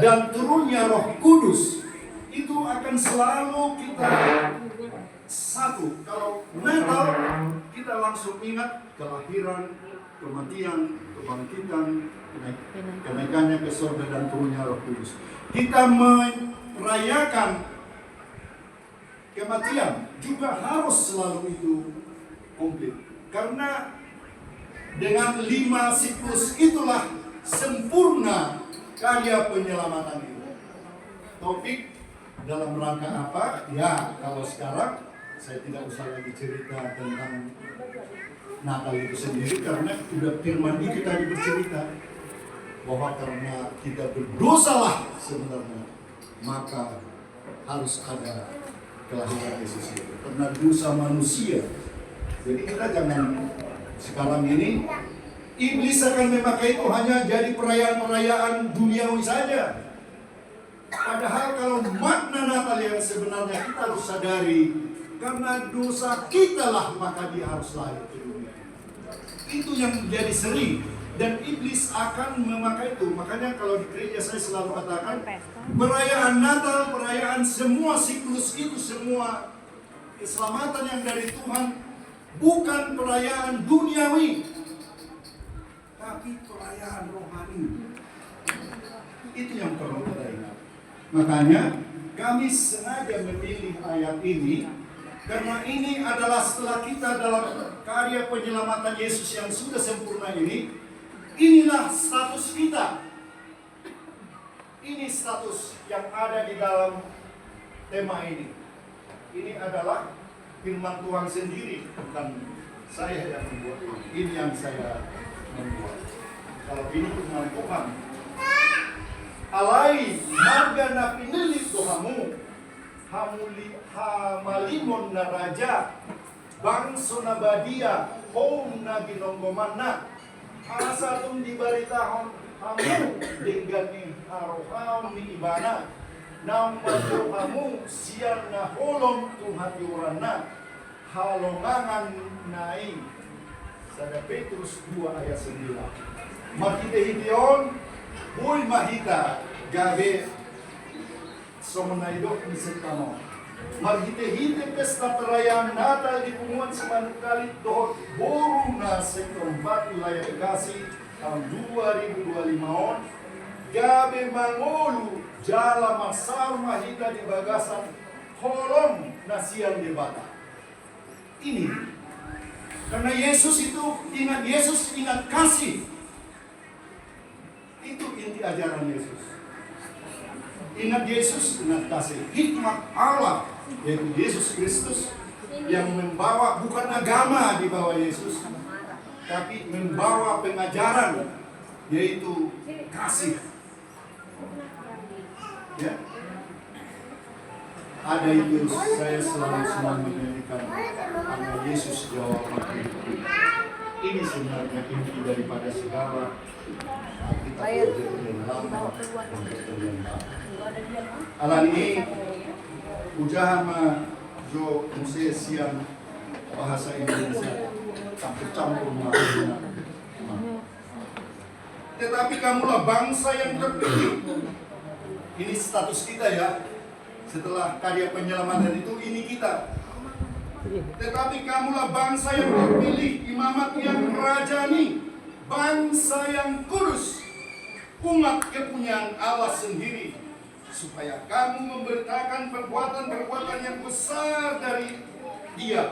dan turunnya Roh Kudus, itu akan selalu kita satu. Kalau Natal, kita langsung ingat kelahiran, kematian, kebangkitan, kenaikannya ke surga dan turunnya Roh Kudus. Kita merayakan kematian juga harus selalu itu komplit. Karena dengan 5 siklus itulah sempurna karya penyelamatan itu. Topik dalam rangka apa? Ya, kalau sekarang saya tidak usah lagi cerita tentang Natal itu sendiri, karena sudah firman itu tadi bercerita bahwa karena kita berdosalah sebenarnya, maka harus ada kelahiran Yesus itu. Karena dosa manusia. Jadi kita jangan sekarang ini iblis akan memakai itu hanya jadi perayaan-perayaan duniawi saja. Padahal kalau makna Natal yang sebenarnya kita harus sadari, karena dosa kita lah maka dia harus lahir ke dunia. Itu yang menjadi sering, dan iblis akan memakai itu. Makanya kalau di gereja saya selalu katakan, perayaan Natal, perayaan semua siklus itu, semua keselamatan yang dari Tuhan, bukan perayaan duniawi, tapi perayaan rohani. Itu yang perlu kita ingat. Makanya kami sengaja memilih ayat ini, karena ini adalah setelah kita dalam karya penyelamatan Yesus yang sudah sempurna ini, inilah status kita. Ini status yang ada di dalam tema ini. Ini adalah firman Tuhan sendiri, bukan saya yang membuat. Ini yang saya membuat. Kalau ini firman Tuhan, alai marga na pinili Tuhamu, hamalimon na raja, bangso na badia, home na ginonggoman na, asatong dibaritahon hamu, dinggani araw ni ibana, nang kamu siang na holong tuhatiuran na, halongangan nai. Sada Petrus 2 ayat 9. Makitehition, huy mahita, gabe, somenaido misetano. Maghite-hite pesta perayaan Natal di punguan semanukali dohot boru na sektor 4 wilayah Bekasi tahun 2025. Gabe mangolu jala masar mahita di bagasan holong nasian di bata. Ini karena Yesus itu ingat, Yesus ingat kasih. Itu inti ajaran Yesus. Ingat Yesus, ingat kasih. Hikmat Allah, yaitu Yesus Kristus, yang membawa bukan agama di bawah Yesus, tapi membawa pengajaran, yaitu kasih. Ya. Ada itu saya selalu senang menyanyikan, karena Yesus jawab aku. Ini sebenarnya inti daripada segala kita perjanjian lama dan perjanjian baru. Alan ini ujahama jo musik siang bahasa Indonesia campur-campur makna. Tetapi kamulah bangsa yang terpilih. Ini status kita ya. Setelah karya penyelamatan itu, ini kita. Tetapi kamulah bangsa yang terpilih, imamat yang rajani, bangsa yang kudus, umat kepunyaan Allah sendiri, supaya kamu memberitakan perbuatan-perbuatan yang besar dari Dia,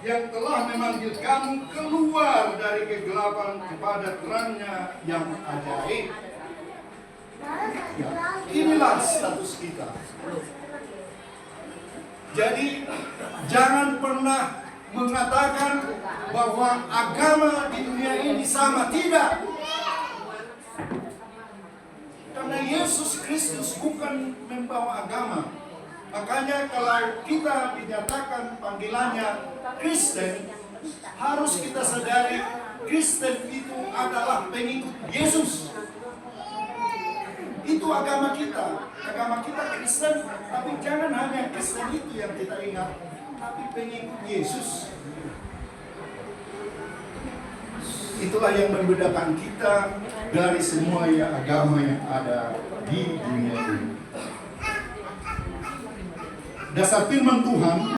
yang telah memanggil kamu keluar dari kegelapan kepada terangnya yang ajaib. Ya, inilah status kita. Jadi jangan pernah mengatakan bahwa agama di dunia ini sama, tidak. Karena Yesus Kristus bukan membawa agama. Makanya kalau kita dinyatakan panggilannya Kristen, harus kita sadari Kristen itu adalah pengikut Yesus. Itu agama kita. Agama kita Kristen, tapi jangan hanya Kristen itu yang kita ingat, tapi pengikut Yesus. Itulah yang membedakan kita dari semua agama yang ada di di dunia ini. Dasar firman Tuhan